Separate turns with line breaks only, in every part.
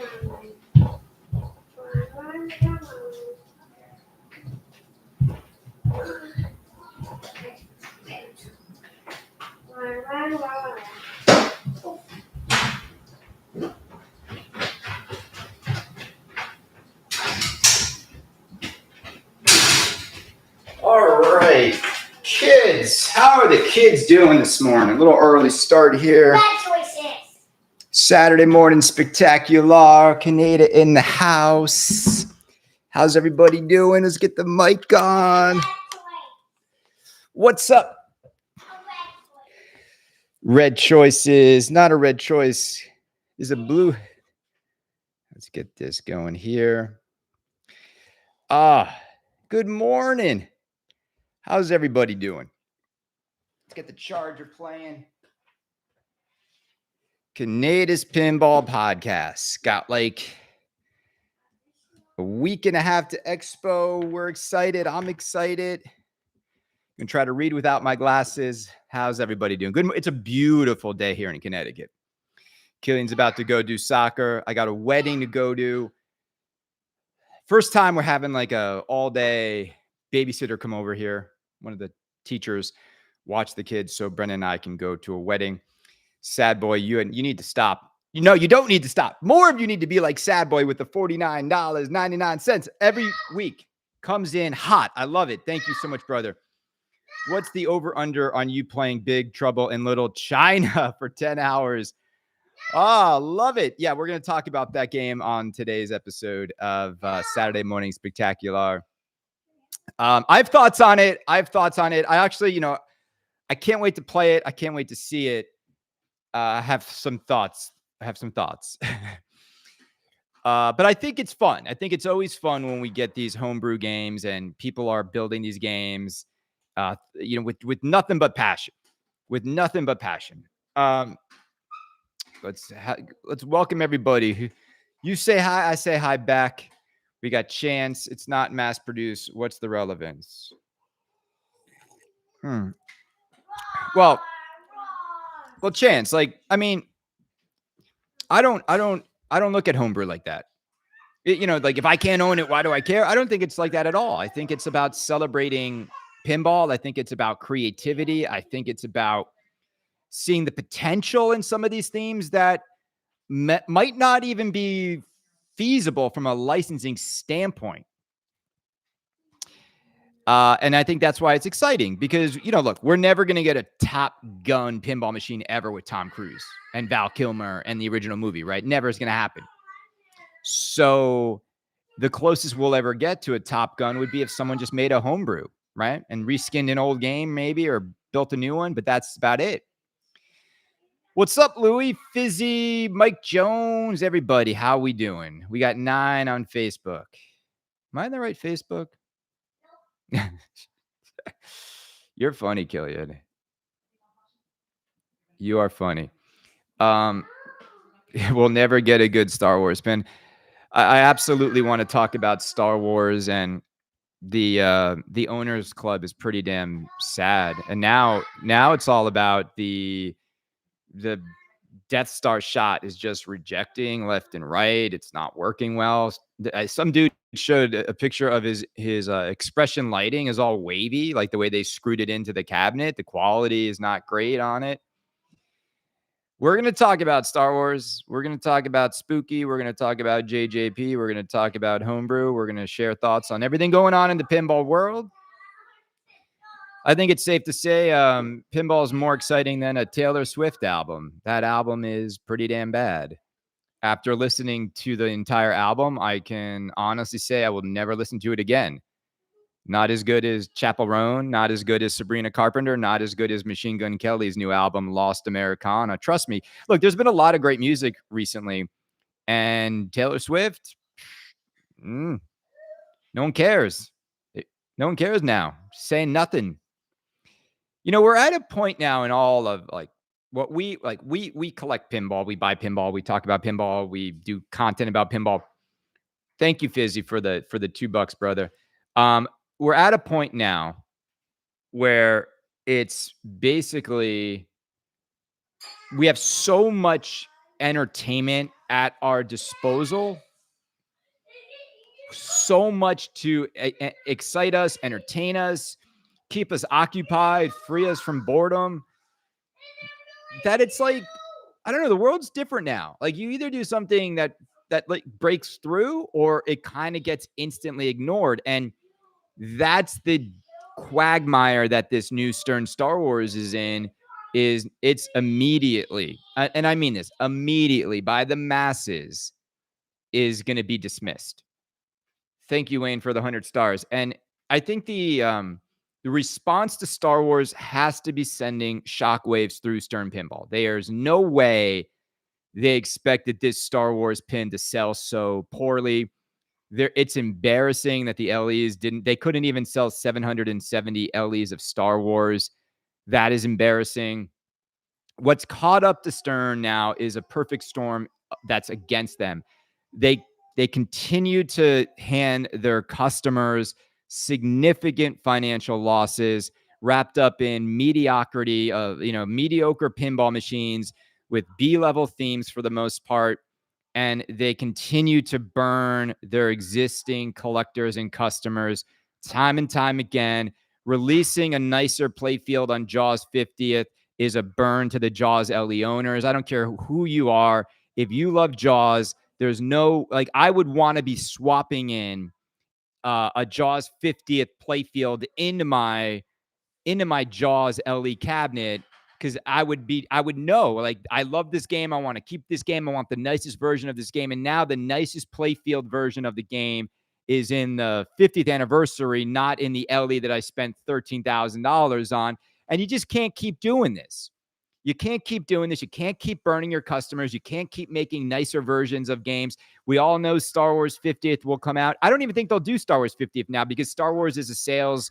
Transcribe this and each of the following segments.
All right, kids, how are the kids doing this morning? A little early start here.
Bad choices.
Saturday morning spectacular. Kaneda in the house. How's everybody doing? Let's get the mic on. What's up? Red choices. Not a red choice. Is a blue. Let's get this going here. Good morning. How's everybody doing? Let's get the charger playing. Kaneda's Pinball Podcast. Got like a week and a half to Expo. We're excited. I'm excited. I'm going to try to read without my glasses. How's everybody doing? Good. It's a beautiful day here in Connecticut. Killian's about to go do soccer. I got a wedding to go to. First time we're having like a all-day babysitter come over here. One of the teachers watch the kids so Brennan and I can go to a wedding. Sad boy, you need to stop. You don't need to stop. More of you need to be like Sad boy with the $49.99 every week. Comes in hot. I love it. Thank you so much, brother. What's the over-under on you playing Big Trouble in Little China for 10 hours? Oh, love it. Yeah, we're going to talk about that game on today's episode of Saturday Morning Spectacular. I have thoughts on it. I actually, I can't wait to play it. I can't wait to see it. I have some thoughts. But I think it's fun. I think it's always fun when we get these homebrew games and people are building these games, with nothing but passion. Let's welcome everybody. You say hi, I say hi back. We got Chance. It's not mass produced. What's the relevance? Well, Chance, I don't look at homebrew like that. If I can't own it, why do I care? I don't think it's like that at all. I think it's about celebrating pinball. I think it's about creativity. I think it's about seeing the potential in some of these themes that might not even be feasible from a licensing standpoint. And I think that's why it's exciting because, look, we're never going to get a Top Gun pinball machine ever with Tom Cruise and Val Kilmer and the original movie, right? Never is going to happen. So the closest we'll ever get to a Top Gun would be if someone just made a homebrew, right? And reskinned an old game maybe, or built a new one, but that's about it. What's up, Louie, Fizzy, Mike Jones, everybody? How we doing? We got 9 on Facebook. Am I on the right Facebook? You're funny, Killian. You are funny. We'll never get a good Star Wars pin. I absolutely want to talk about Star Wars, and the owners club is pretty damn sad. And now it's all about the Death Star shot is just rejecting left and right. It's not working well. Some dude showed a picture of his expression lighting is all wavy, like the way they screwed it into the cabinet. The quality is not great on it. We're going to talk about Star Wars. We're going to talk about Spooky. We're going to talk about JJP. We're going to talk about Homebrew. We're going to share thoughts on everything going on in the pinball world. I think it's safe to say pinball is more exciting than a Taylor Swift album. That album is pretty damn bad. After listening to the entire album, I can honestly say I will never listen to it again. Not as good as Chappell Roan, not as good as Sabrina Carpenter, not as good as Machine Gun Kelly's new album, Lost Americana. Trust me. Look, there's been a lot of great music recently. And Taylor Swift, no one cares. No one cares now. Saying nothing. We're at a point now in all of what we collect pinball, we buy pinball, we talk about pinball, we do content about pinball. Thank you, Fizzy, for the $2, brother. We're at a point now where it's basically we have so much entertainment at our disposal, so much to excite us, entertain us, keep us occupied, free us from boredom, that it's like, I don't know, the world's different now. Like, you either do something that like breaks through, or it kind of gets instantly ignored. And that's the quagmire that this new Stern Star Wars is in. Is it's immediately, and I mean this, immediately by the masses, is going to be dismissed. Thank you, Wayne, for the 100 stars. And I think the response to Star Wars has to be sending shockwaves through Stern Pinball. There's no way they expected this Star Wars pin to sell so poorly. It's embarrassing that the LEs they couldn't even sell 770 LEs of Star Wars. That is embarrassing. What's caught up to Stern now is a perfect storm that's against them. They continue to hand their customers significant financial losses, wrapped up in mediocrity of, mediocre pinball machines with B-level themes for the most part. And they continue to burn their existing collectors and customers time and time again. Releasing a nicer playfield on Jaws 50th is a burn to the Jaws LE owners. I don't care who you are. If you love Jaws, there's no, like, I would want to be swapping in a Jaws 50th playfield into my Jaws LE cabinet, because I would know, like, I love this game. I want to keep this game. I want the nicest version of this game. And now the nicest playfield version of the game is in the 50th anniversary, not in the LE that I spent $13,000 on. And you just can't keep doing this. You can't keep doing this. You can't keep burning your customers. You can't keep making nicer versions of games. We all know Star Wars 50th will come out. I don't even think they'll do Star Wars 50th now, because Star Wars is a sales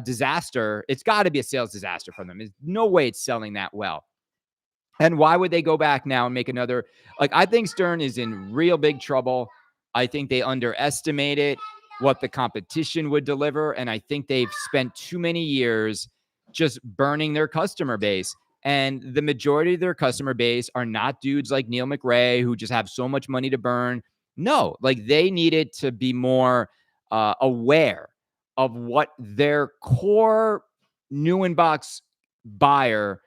disaster. It's got to be a sales disaster for them. There's no way it's selling that well. And why would they go back now and make another? Like, I think Stern is in real big trouble. I think they underestimated what the competition would deliver. And I think they've spent too many years just burning their customer base. And the majority of their customer base are not dudes like Neil McRae who just have so much money to burn. No, like, they needed to be more aware of what their core new inbox buyer,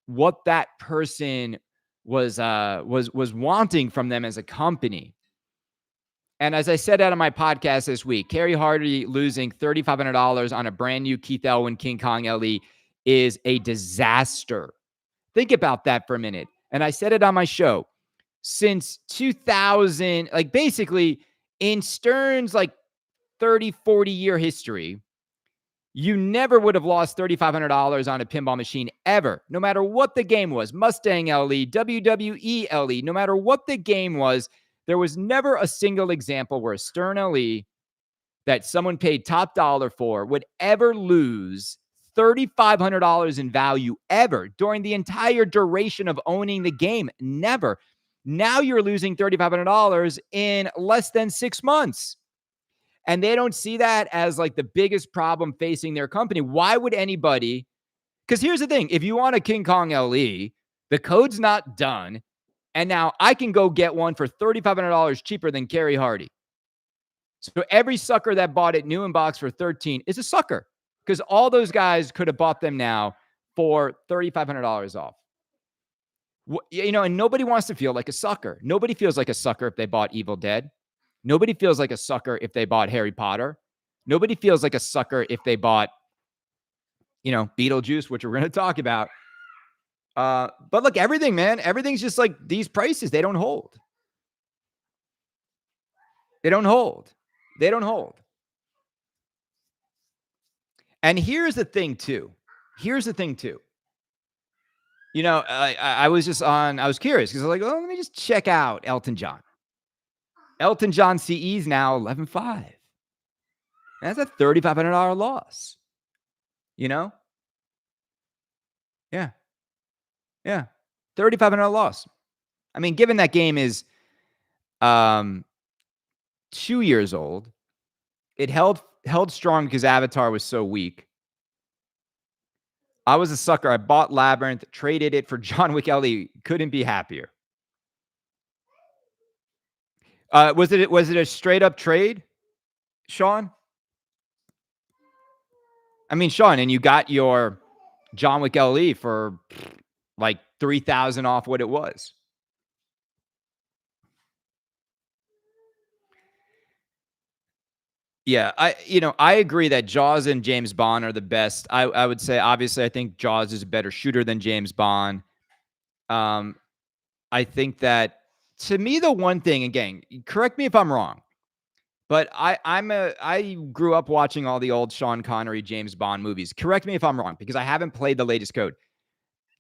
what that person was wanting from them as a company. And as I said out of my podcast this week, Kerry Hardy losing $3,500 on a brand new Keith Elwin King Kong LE is a disaster. Think about that for a minute. And I said it on my show. Since 2000, like, basically in Stern's like 30, 40-year history, you never would have lost $3,500 on a pinball machine ever, no matter what the game was. Mustang LE, WWE LE, no matter what the game was, there was never a single example where a Stern LE that someone paid top dollar for would ever lose $3,500 in value ever during the entire duration of owning the game. Never. Now you're losing $3,500 in less than 6 months. And they don't see that as like the biggest problem facing their company. Why would anybody? Because here's the thing. If you want a King Kong LE, the code's not done. And now I can go get one for $3,500 cheaper than Kerry Hardy. So every sucker that bought it new in box for 13 is a sucker, because all those guys could have bought them now for $3,500 off. And nobody wants to feel like a sucker. Nobody feels like a sucker if they bought Evil Dead. Nobody feels like a sucker if they bought Harry Potter. Nobody feels like a sucker if they bought, Beetlejuice, which we're going to talk about. But look, everything, man, everything's just like these prices. They don't hold. They don't hold. They don't hold. And here's the thing too. I was curious because I was like, let me just check out Elton John. Elton John CE is now 11.5. That's a $3,500 loss. Yeah. $3,500 loss. I mean, given that game is 2 years old, it held strong because Avatar was so weak. I was a sucker. I bought Labyrinth, traded it for John Wick LE. Couldn't be happier. Was it a straight up trade, Sean? I mean, Sean, and you got your John Wick LE for like 3,000 off what it was. Yeah, I agree that Jaws and James Bond are the best. I would say obviously I think Jaws is a better shooter than James Bond. Um, I think that to me the one thing, again, correct me if I'm wrong, but I grew up watching all the old Sean Connery James Bond movies. Correct me if I'm wrong because I haven't played the latest code.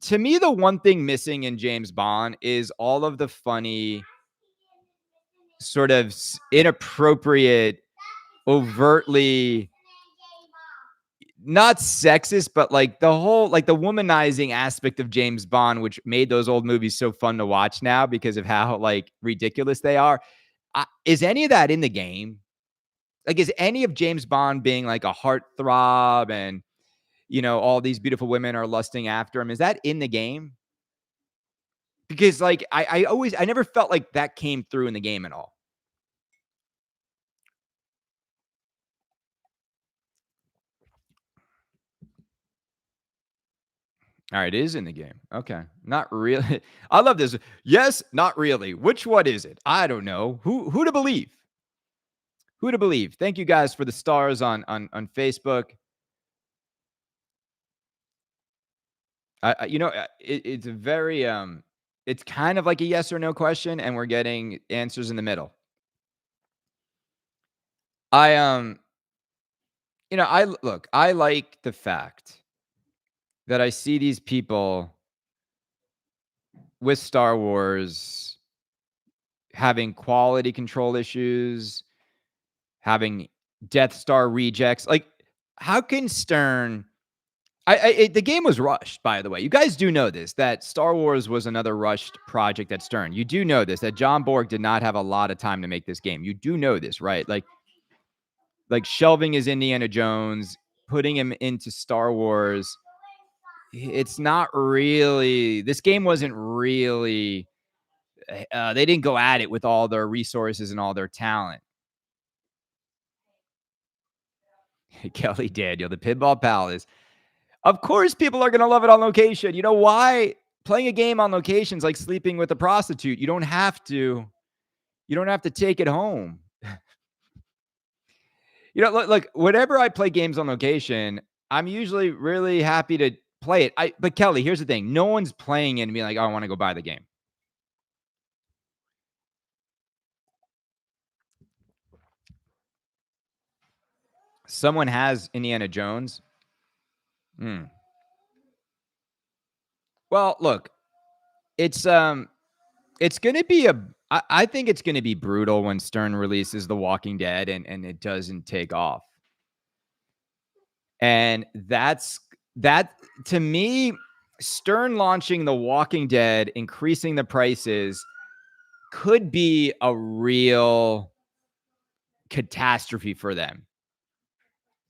To me, the one thing missing in James Bond is all of the funny, sort of inappropriate, overtly not sexist, but like the whole, like the womanizing aspect of James Bond, which made those old movies so fun to watch now because of how like ridiculous they are. Is any of that in the game? Like, is any of James Bond being like a heartthrob and, all these beautiful women are lusting after him? Is that in the game? Because like I never felt like that came through in the game at all. All right, it is in the game. Okay. Not really. I love this. Yes, not really. Which one is it? I don't know. Who to believe? Who to believe? Thank you guys for the stars on Facebook. It's a very it's kind of like a yes or no question, and we're getting answers in the middle. I I look, I like the fact that I see these people with Star Wars having quality control issues, having Death Star rejects. Like, how can Stern? The game was rushed, by the way. You guys do know this, that Star Wars was another rushed project at Stern. You do know this, that John Borg did not have a lot of time to make this game. You do know this, right? Like shelving his Indiana Jones, putting him into Star Wars. It's not really. This game wasn't really. They didn't go at it with all their resources and all their talent. Kelly Daniel, the Pinball Palace. Of course, people are going to love it on location. You know why? Playing a game on location is like sleeping with a prostitute. You don't have to. You don't have to take it home. Look, whenever I play games on location, I'm usually really happy to play it. But Kelly, here's the thing: no one's playing it and being like, "Oh, I want to go buy the game." Someone has Indiana Jones. Hmm. Well, look, it's gonna be I think it's gonna be brutal when Stern releases The Walking Dead and it doesn't take off. And that to me, Stern launching The Walking Dead, increasing the prices could be a real catastrophe for them.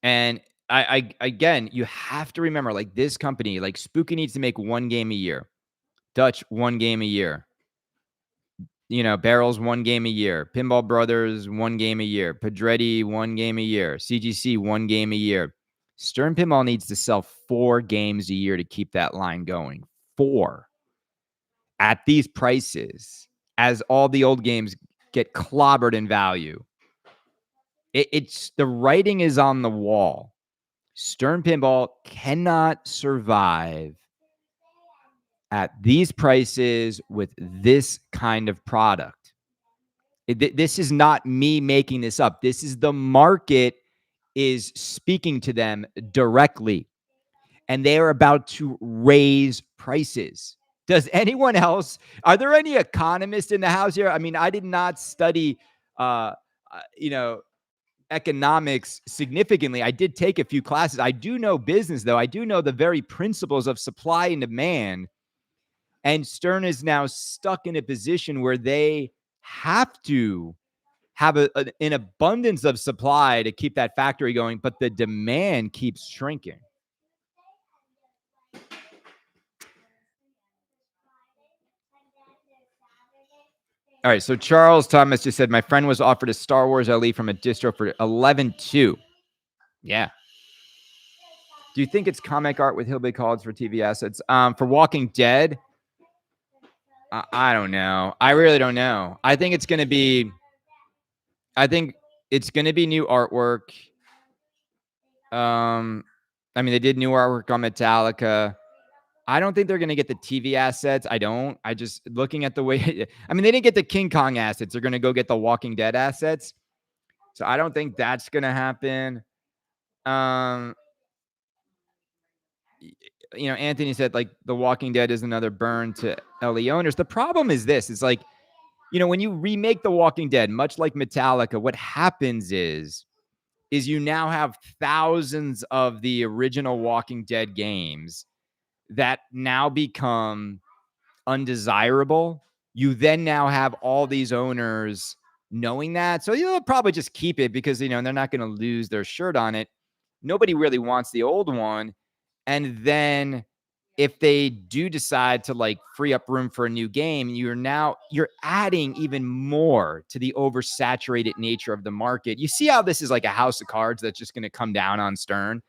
And I again, you have to remember, like this company, like Spooky needs to make one game a year. Dutch, one game a year. Barrels, one game a year. Pinball Brothers, one game a year. Pedretti, one game a year. CGC, one game a year. Stern Pinball needs to sell 4 games a year to keep that line going. 4. At these prices, as all the old games get clobbered in value. It's the writing is on the wall. Stern Pinball cannot survive at these prices with this kind of product. This is not me making this up. This is the market is speaking to them directly, and they are about to raise prices. Does anyone else? Are there any economists in the house here? I mean, I did not study, uh, you know, economics significantly. I did take a few classes. I do know business, though. I do know the very principles of supply and demand. And Stern is now stuck in a position where they have to have an abundance of supply to keep that factory going, but the demand keeps shrinking. All right. So Charles Thomas just said, my friend was offered a Star Wars LE from a distro for 11.2. Yeah. Do you think it's comic art with Hillbilly College for TV assets? For Walking Dead, I don't know. I really don't know. I think it's going to be new artwork. I mean, they did new artwork on Metallica. I don't think they're going to get the TV assets. I just looking at the way, I mean, they didn't get the King Kong assets. They're going to go get the Walking Dead assets. So I don't think that's going to happen. Anthony said like the Walking Dead is another burn to LE owners. The problem is this, it's like, when you remake the Walking Dead, much like Metallica, what happens is you now have thousands of the original Walking Dead games that now become undesirable. You then now have all these owners knowing that. So you'll probably just keep it because, they're not going to lose their shirt on it. Nobody really wants the old one. And then if they do decide to like free up room for a new game, you're adding even more to the oversaturated nature of the market. You see how this is like a house of cards that's just going to come down on Stern.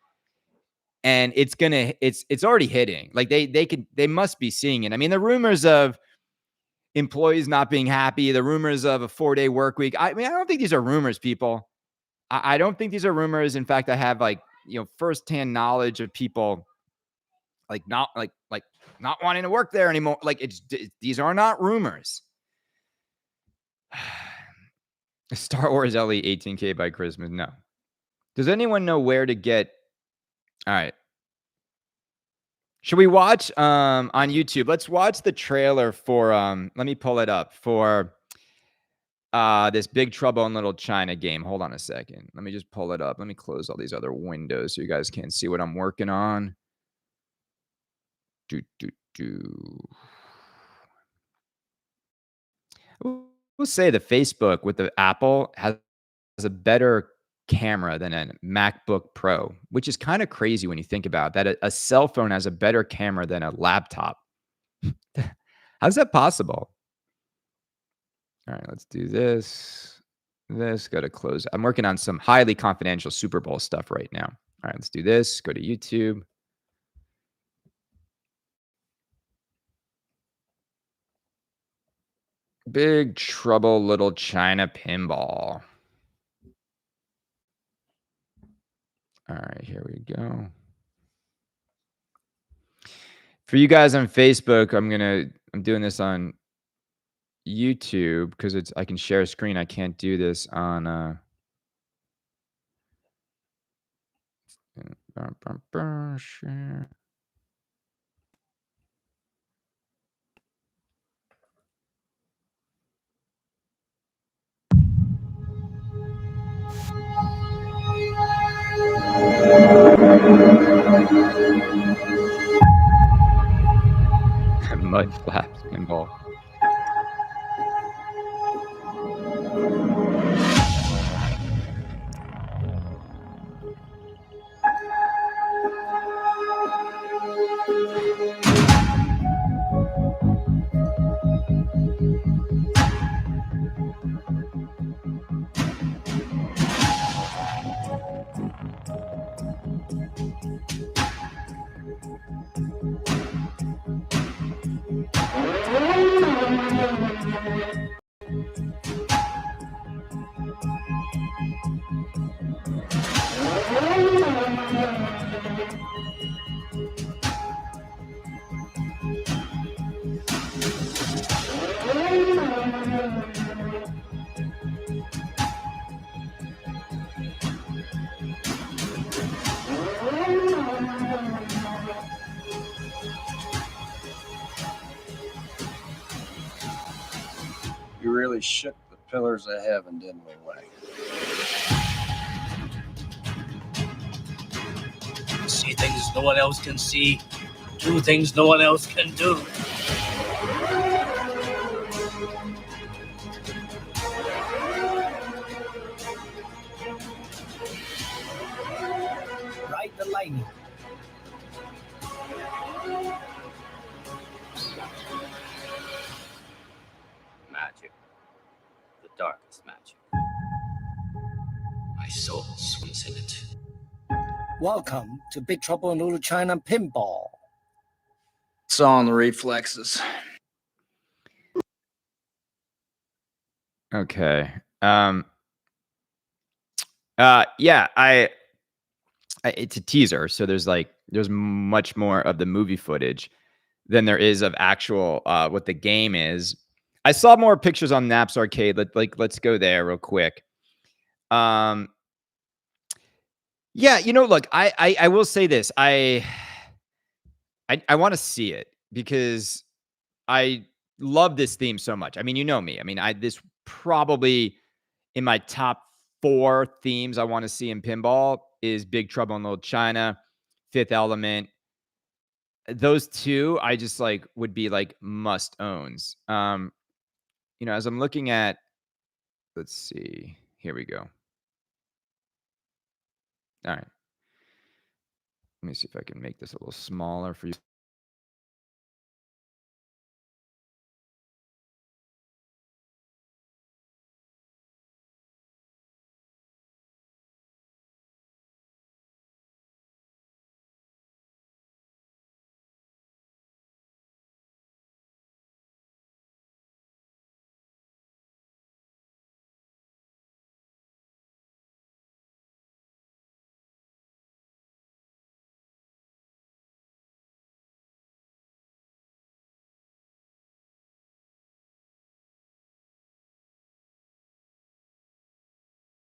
And it's already hitting. Like they must be seeing it. I mean, the rumors of employees not being happy, the rumors of a 4-day work week. I mean, I don't think these are rumors, people. I don't think these are rumors. In fact, I have like, firsthand knowledge of people not wanting to work there anymore. Like these are not rumors. Star Wars LE 18K by Christmas. No. Does anyone know where to get? All right. Should we watch on YouTube? Let's watch the trailer for let me pull it up for this Big Trouble in Little China game. Hold on a second. Let me just pull it up. Let me close all these other windows so you guys can't see what I'm working on. We'll say the Facebook with the Apple has a better camera than a MacBook Pro, which is kind of crazy when you think about that. A cell phone has a better camera than a laptop. How's that possible? All right, let's do this. Go to close. I'm working on some highly confidential Super Bowl stuff right now. All right, let's do this. Go to YouTube. Big Trouble Little China Pinball. All right, here we go. For you guys on Facebook, I'm doing this on YouTube because I can share a screen. I can't do this on share. Mud flaps pinball.
You really shook the pillars of heaven, didn't we, Wayne?
See things no one else can see. Do things no one else can do. Ride the lightning. Magic. the darkest magic. My soul swims in it.
Welcome to Big Trouble in Little China Pinball.
It's on the reflexes.
Okay. Yeah, it's a teaser, so there's much more of the movie footage than there is of actual what the game is. I saw more pictures on Naps Arcade. Let's go there real quick. Yeah, look, I will say this. I want to see it because I love this theme so much. I mean, you know me. I mean, this probably in my top 4 themes I want to see in pinball is Big Trouble in Little China, Fifth Element. Those 2 I just would be must owns. As I'm looking at, let's see. Here we go. All right. Let me see if I can make this a little smaller for you.